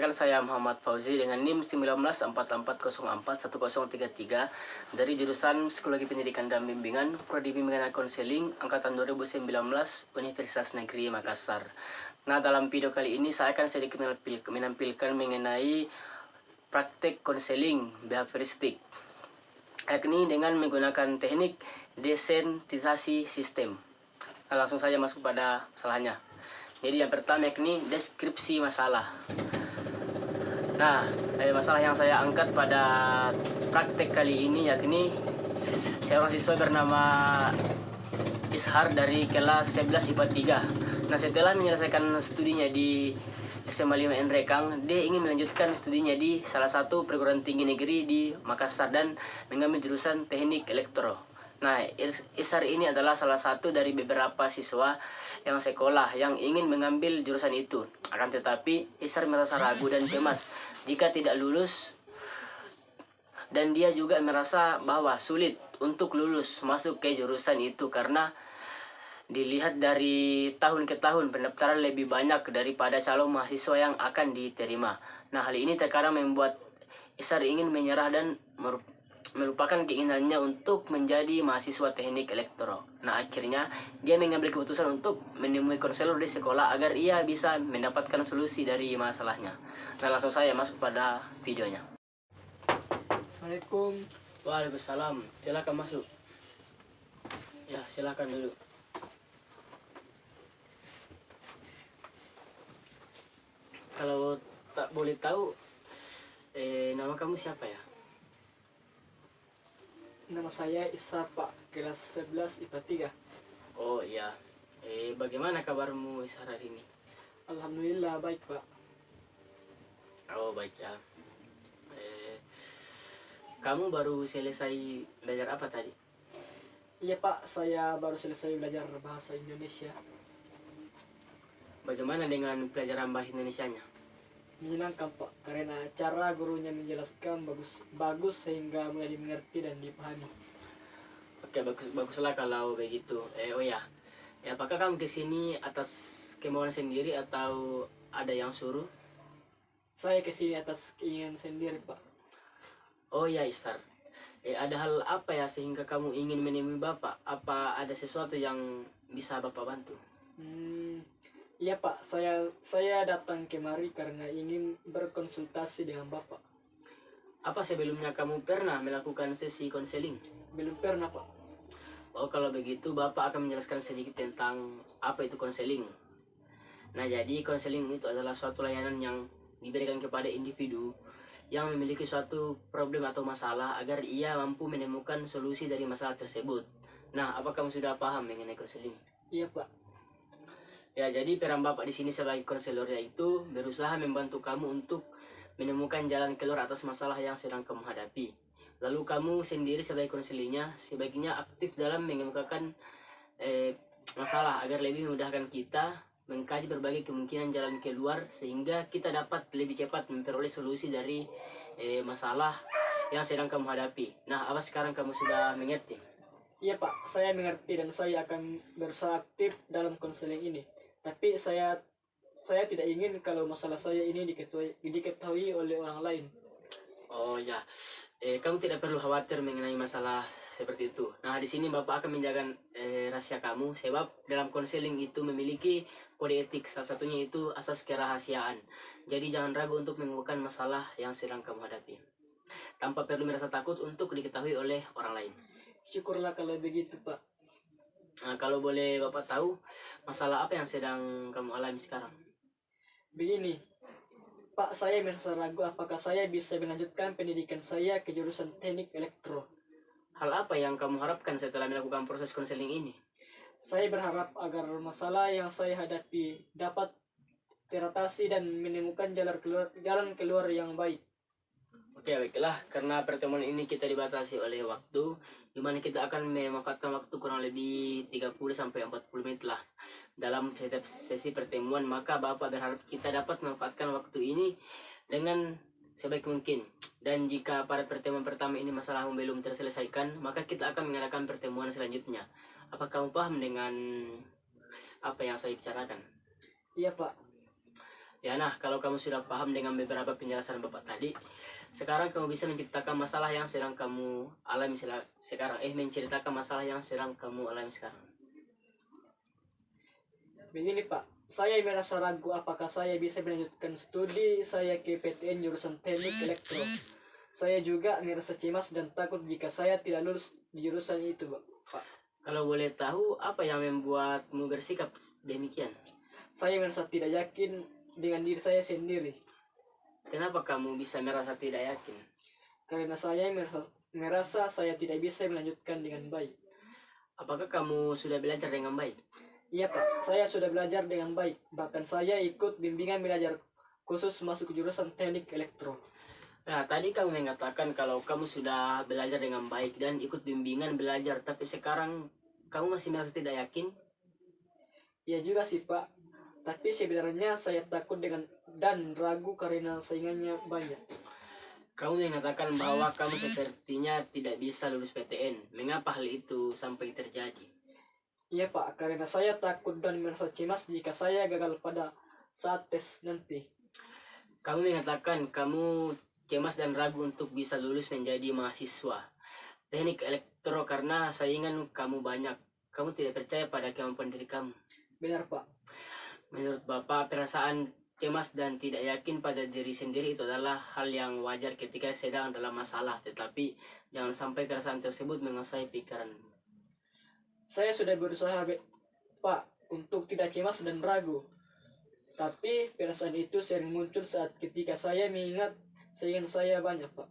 Perkenalkan, saya Muhammad Fauzi dengan NIM 1944041033 dari jurusan Psikologi Pendidikan dan Bimbingan, Prodi Bimbingan dan Konseling angkatan 2019 Universitas Negeri Makassar. Nah, dalam video kali ini saya akan sedikit menampilkan mengenai praktek konseling behavioristik, yakni dengan menggunakan teknik desensitisasi sistem. Nah, langsung saja masuk pada masalahnya. Jadi yang pertama yakni deskripsi masalah. Nah, masalah yang saya angkat pada praktek kali ini yakni seorang siswa bernama Ishar dari kelas 11 IPA 3. Nah, setelah menyelesaikan studinya di SMA 5 Nrekang, dia ingin melanjutkan studinya di salah satu perguruan tinggi negeri di Makassar dan mengambil jurusan teknik elektro. Nah, Ishar ini adalah salah satu dari beberapa siswa yang sekolah yang ingin mengambil jurusan itu. Akan tetapi, Ishar merasa ragu dan cemas jika tidak lulus, dan dia juga merasa bahwa sulit untuk lulus masuk ke jurusan itu karena dilihat dari tahun ke tahun pendaftaran lebih banyak daripada calon mahasiswa yang akan diterima. Nah, hal ini terkadang membuat Ishar ingin menyerah dan melupakan keinginannya untuk menjadi mahasiswa teknik elektro. Nah, akhirnya dia mengambil keputusan untuk menemui konselor di sekolah agar ia bisa mendapatkan solusi dari masalahnya. Nah, langsung saya masuk pada videonya. Assalamualaikum. Waalaikumsalam. Silakan masuk. Ya, silakan dulu. Kalau tak boleh tahu, nama kamu siapa ya? Nama saya Ishar, Pak, kelas 11 IPA 3. Oh iya. Bagaimana kabarmu Ishar hari ini? Alhamdulillah baik, Pak. Oh, baik ya. Kamu baru selesai belajar apa tadi? Iya, Pak, saya baru selesai belajar bahasa Indonesia. Bagaimana dengan pelajaran bahasa Indonesianya? Menyenangkan, Pak, karena cara gurunya menjelaskan bagus sehingga mudah dimengerti dan dipahami. Oke, baguslah kalau begitu. Oh ya. Apakah kamu kesini atas kemauan sendiri atau ada yang suruh? Saya kesini atas keinginan sendiri, Pak. Oh ya, Ishar. Ada hal apa ya sehingga kamu ingin menemui Bapak? Apa ada sesuatu yang bisa Bapak bantu? Iya, Pak, saya datang kemari karena ingin berkonsultasi dengan Bapak. Apa sebelumnya kamu pernah melakukan sesi konseling? Belum pernah, Pak. Oh, kalau begitu Bapak akan menjelaskan sedikit tentang apa itu konseling. Nah, jadi konseling itu adalah suatu layanan yang diberikan kepada individu yang memiliki suatu problem atau masalah agar ia mampu menemukan solusi dari masalah tersebut. Nah, apa kamu sudah paham mengenai konseling? Iya, Pak. Ya, jadi peran Bapak di sini sebagai konselor yaitu berusaha membantu kamu untuk menemukan jalan keluar atas masalah yang sedang kamu hadapi. Lalu kamu sendiri sebagai konselornya sebaiknya aktif dalam mengemukakan masalah agar lebih memudahkan kita mengkaji berbagai kemungkinan jalan keluar sehingga kita dapat lebih cepat memperoleh solusi dari masalah yang sedang kamu hadapi. Nah, apa sekarang kamu sudah mengerti? Iya, Pak, saya mengerti dan saya akan berusaha aktif dalam konseling ini. Tapi saya tidak ingin kalau masalah saya ini diketahui oleh orang lain. Oh ya, kamu tidak perlu khawatir mengenai masalah seperti itu. Nah, di sini Bapak akan menjaga rahasia kamu, sebab dalam konseling itu memiliki kode etik. Salah satunya itu asas kerahasiaan. Jadi jangan ragu untuk mengungkapkan masalah yang sedang kamu hadapi, tanpa perlu merasa takut untuk diketahui oleh orang lain. Syukurlah kalau begitu, Pak. Nah, kalau boleh Bapak tahu, masalah apa yang sedang kamu alami sekarang? Begini, Pak, saya merasa ragu apakah saya bisa melanjutkan pendidikan saya ke jurusan teknik elektro. Hal apa yang kamu harapkan setelah melakukan proses konseling ini? Saya berharap agar masalah yang saya hadapi dapat teratasi dan menemukan jalan keluar yang baik. Oke, baiklah, karena pertemuan ini kita dibatasi oleh waktu, di mana kita akan memanfaatkan waktu kurang lebih 30-40 menit lah dalam setiap sesi pertemuan. Maka Bapak berharap kita dapat memanfaatkan waktu ini dengan sebaik mungkin. Dan jika pada pertemuan pertama ini masalahmu belum terselesaikan, maka kita akan mengadakan pertemuan selanjutnya. Apa kamu paham dengan apa yang saya bicarakan? Iya, Pak. Ya, nah, kalau kamu sudah paham dengan beberapa penjelasan Bapak tadi, sekarang kamu bisa menciptakan masalah yang sedang kamu alami sekarang. Menceritakan masalah yang sedang kamu alami sekarang. Begini Pak, saya merasa ragu apakah saya bisa melanjutkan studi saya ke PTN jurusan Teknik Elektro. Saya juga merasa cemas dan takut jika saya tidak lulus di jurusan itu, Pak. Kalau boleh tahu, apa yang membuatmu bersikap demikian? Saya merasa tidak yakin dengan diri saya sendiri. Kenapa kamu bisa merasa tidak yakin? Karena saya merasa saya tidak bisa melanjutkan dengan baik. Apakah kamu sudah belajar dengan baik? Iya Pak, saya sudah belajar dengan baik. Bahkan saya ikut bimbingan belajar khusus masuk ke jurusan Teknik Elektro. Nah, tadi kamu mengatakan kalau kamu sudah belajar dengan baik dan ikut bimbingan belajar, tapi sekarang kamu masih merasa tidak yakin? Iya juga sih Pak. Tapi sebenarnya saya takut dan ragu karena saingannya banyak. Kamu mengatakan bahwa kamu sepertinya tidak bisa lulus PTN. Mengapa hal itu sampai terjadi? Iya Pak, karena saya takut dan merasa cemas jika saya gagal pada saat tes nanti. Kamu mengatakan kamu cemas dan ragu untuk bisa lulus menjadi mahasiswa Teknik Elektro karena saingan kamu banyak. Kamu tidak percaya pada kemampuan diri kamu. Benar Pak. Menurut Bapak, perasaan cemas dan tidak yakin pada diri sendiri itu adalah hal yang wajar ketika sedang dalam masalah, tetapi jangan sampai perasaan tersebut menguasai pikiran. Saya sudah berusaha Pak untuk tidak cemas dan ragu. Tapi perasaan itu sering muncul saat ketika saya mengingat saingan saya banyak Pak.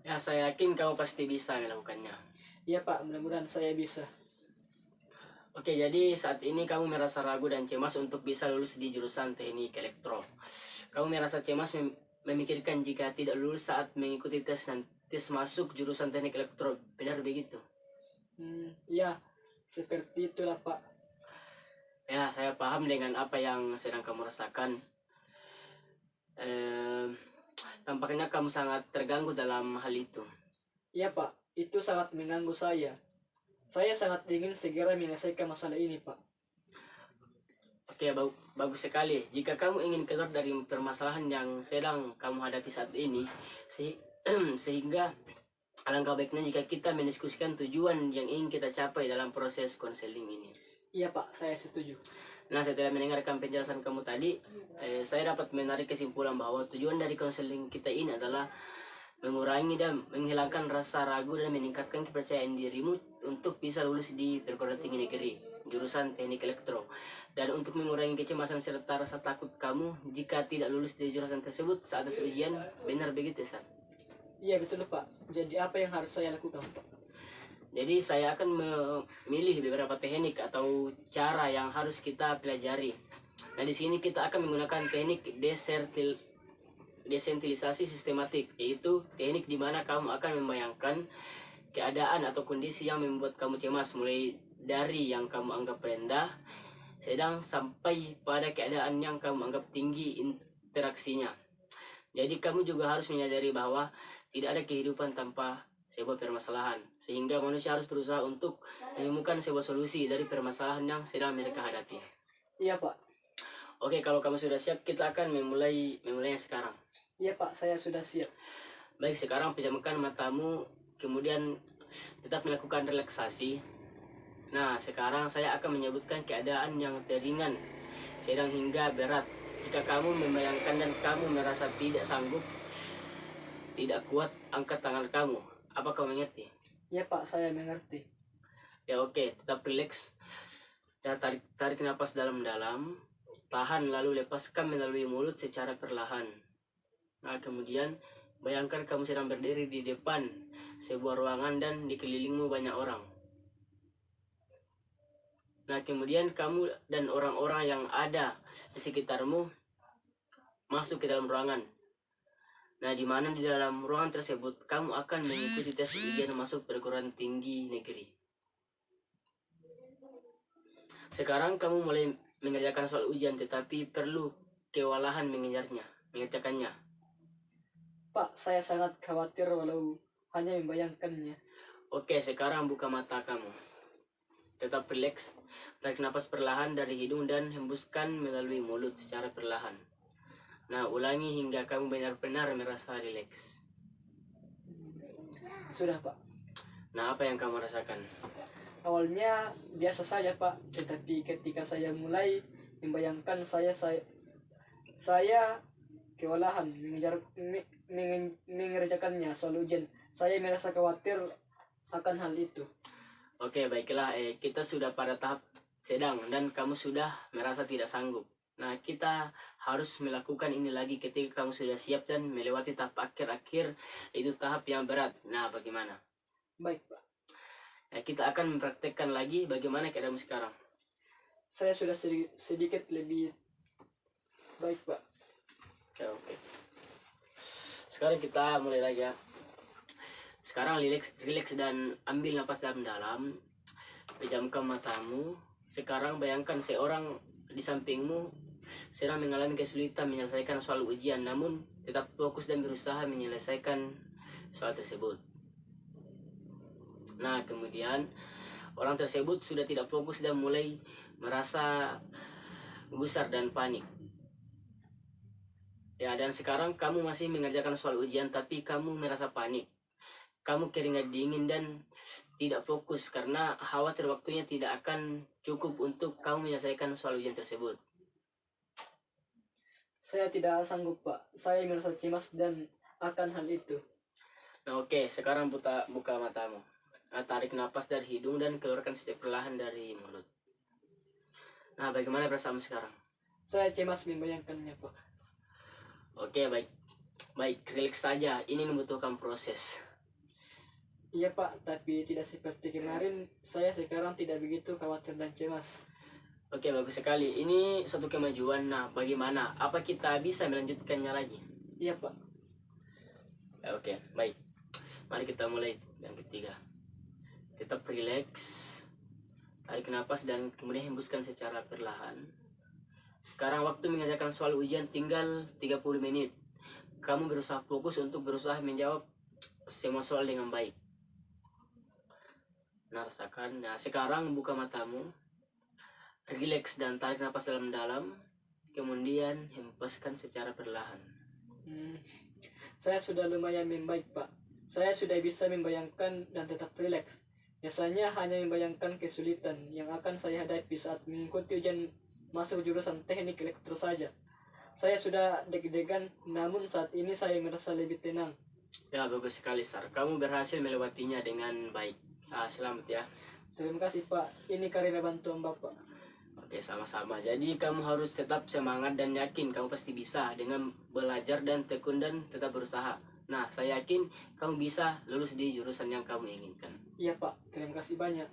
Ya, saya yakin kamu pasti bisa melakukannya. Iya Pak, mudah-mudahan saya bisa. Oke, jadi saat ini kamu merasa ragu dan cemas untuk bisa lulus di jurusan Teknik Elektro. Kamu merasa cemas memikirkan jika tidak lulus saat mengikuti tes masuk jurusan Teknik Elektro. Benar begitu? Ya, seperti itulah Pak. Ya, saya paham dengan apa yang sedang kamu rasakan. Tampaknya kamu sangat terganggu dalam hal itu. Iya Pak, itu sangat mengganggu saya. Saya sangat ingin segera menyelesaikan masalah ini Pak. Oke, bagus sekali. Jika kamu ingin keluar dari permasalahan yang sedang kamu hadapi saat ini, sehingga alangkah baiknya jika kita mendiskusikan tujuan yang ingin kita capai dalam proses konseling ini. Iya Pak, saya setuju. Nah, setelah mendengarkan penjelasan kamu tadi, saya dapat menarik kesimpulan bahwa tujuan dari konseling kita ini adalah mengurangi dan menghilangkan rasa ragu dan meningkatkan kepercayaan dirimu untuk bisa lulus di perguruan tinggi negeri jurusan Teknik Elektro, dan untuk mengurangi kecemasan serta rasa takut kamu jika tidak lulus di jurusan tersebut saat tes ujian. Benar begitu, San? Iya betul Pak. Jadi apa yang harus saya lakukan Pak? Jadi saya akan memilih beberapa teknik atau cara yang harus kita pelajari. Nah, di sini kita akan menggunakan teknik desentilisasi sistematik, yaitu teknik di mana kamu akan membayangkan keadaan atau kondisi yang membuat kamu cemas, mulai dari yang kamu anggap rendah, sedang, sampai pada keadaan yang kamu anggap tinggi interaksinya. Jadi kamu juga harus menyadari bahwa tidak ada kehidupan tanpa sebuah permasalahan, sehingga manusia harus berusaha untuk menemukan sebuah solusi dari permasalahan yang sedang mereka hadapi. Iya Pak. Oke, kalau kamu sudah siap, kita akan memulainya sekarang. Iya Pak, saya sudah siap. Baik, sekarang pejamkan matamu, kemudian tetap melakukan relaksasi. Nah, sekarang saya akan menyebutkan keadaan yang ringan, sedang hingga berat. Jika kamu membayangkan dan kamu merasa tidak sanggup, tidak kuat, angkat tangan kamu. Apa kamu mengerti? Iya Pak, saya mengerti. Ya, oke, tetap rileks. Dan tarik nafas dalam-dalam, tahan lalu lepaskan melalui mulut secara perlahan. Nah, kemudian bayangkan kamu sedang berdiri di depan sebuah ruangan dan dikelilingmu banyak orang. Nah, kemudian kamu dan orang-orang yang ada di sekitarmu masuk ke dalam ruangan. Nah, di mana di dalam ruangan tersebut kamu akan mengikuti tes ujian masuk perguruan tinggi negeri. Sekarang kamu mulai mengerjakan soal ujian, tetapi perlu kewalahan mengerjakannya. Pak, saya sangat khawatir walau hanya membayangkannya. Oke, sekarang buka mata kamu. Tetap rileks, tarik nafas perlahan dari hidung dan hembuskan melalui mulut secara perlahan. Nah, ulangi hingga kamu benar-benar merasa rileks. Sudah Pak. Nah, apa yang kamu rasakan? Awalnya biasa saja Pak, tetapi ketika saya mulai membayangkan saya kewalahan mengerjakannya soal ujian, saya merasa khawatir akan hal itu. Oke, baiklah. Kita sudah pada tahap sedang dan kamu sudah merasa tidak sanggup. Nah, kita harus melakukan ini lagi ketika kamu sudah siap dan melewati tahap akhir-akhir, itu tahap yang berat. Nah, bagaimana? Baik Pak. Kita akan mempraktekkan lagi bagaimana keadaanmu sekarang. Saya sudah sedikit lebih baik Pak. Oke. Sekarang kita mulai lagi ya. Sekarang relax dan ambil napas dalam-dalam. Pejamkan matamu. Sekarang bayangkan seorang di sampingmu sedang mengalami kesulitan menyelesaikan soal ujian, namun tetap fokus dan berusaha menyelesaikan soal tersebut. Nah, kemudian orang tersebut sudah tidak fokus dan mulai merasa gusar dan panik. Ya, dan sekarang kamu masih mengerjakan soal ujian tapi kamu merasa panik. Kamu keringat dingin dan tidak fokus karena khawatir waktunya tidak akan cukup untuk kamu menyelesaikan soal ujian tersebut. Saya tidak sanggup Pak. Saya merasa cemas dan akan hal itu. Nah, oke, sekarang buka matamu. Nah, tarik napas dari hidung dan keluarkan secara perlahan dari mulut. Nah, bagaimana perasaanmu sekarang? Saya cemas membayangkannya Pak. Oke, baik, relax saja. Ini membutuhkan proses. Iya Pak, tapi tidak seperti kemarin. Saya sekarang tidak begitu khawatir dan cemas. Oke, bagus sekali. Ini satu kemajuan. Nah, bagaimana? Apa kita bisa melanjutkannya lagi? Iya Pak. Oke, baik. Mari kita mulai yang ketiga. Tetap relax. Tarik napas dan kemudian hembuskan secara perlahan. Sekarang waktu mengerjakan soal ujian tinggal 30 menit. Kamu berusaha fokus untuk berusaha menjawab semua soal dengan baik. Nah, rasakan. Nah, sekarang buka matamu. Relax dan tarik napas dalam-dalam. Kemudian hempaskan secara perlahan. Saya sudah lumayan membaik Pak. Saya sudah bisa membayangkan dan tetap rileks. Biasanya hanya membayangkan kesulitan yang akan saya hadapi saat mengikuti ujian masuk jurusan teknik elektro saja. Saya sudah deg-degan, namun saat ini saya merasa lebih tenang. Ya, bagus sekali, Sar. Kamu berhasil melewatinya dengan baik. Selamat ya. Terima kasih Pak. Ini karena bantuan Bapak. Oke, sama-sama. Jadi kamu harus tetap semangat dan yakin kamu pasti bisa dengan belajar dan tekun dan tetap berusaha. Nah, saya yakin kamu bisa lulus di jurusan yang kamu inginkan. Iya Pak, terima kasih banyak.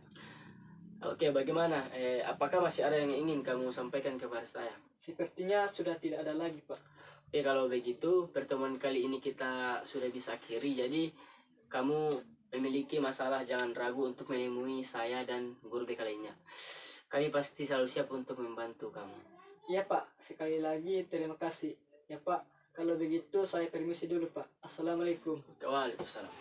Oke, bagaimana? Apakah masih ada yang ingin kamu sampaikan kepada saya? Sepertinya sudah tidak ada lagi Pak. Oke, kalau begitu pertemuan kali ini kita sudah bisa akhiri. Jadi kamu memiliki masalah jangan ragu untuk menemui saya dan guru BK lainnya. Kami pasti selalu siap untuk membantu kamu. Iya Pak, sekali lagi terima kasih. Ya Pak, kalau begitu saya permisi dulu Pak. Assalamualaikum. Waalaikumsalam.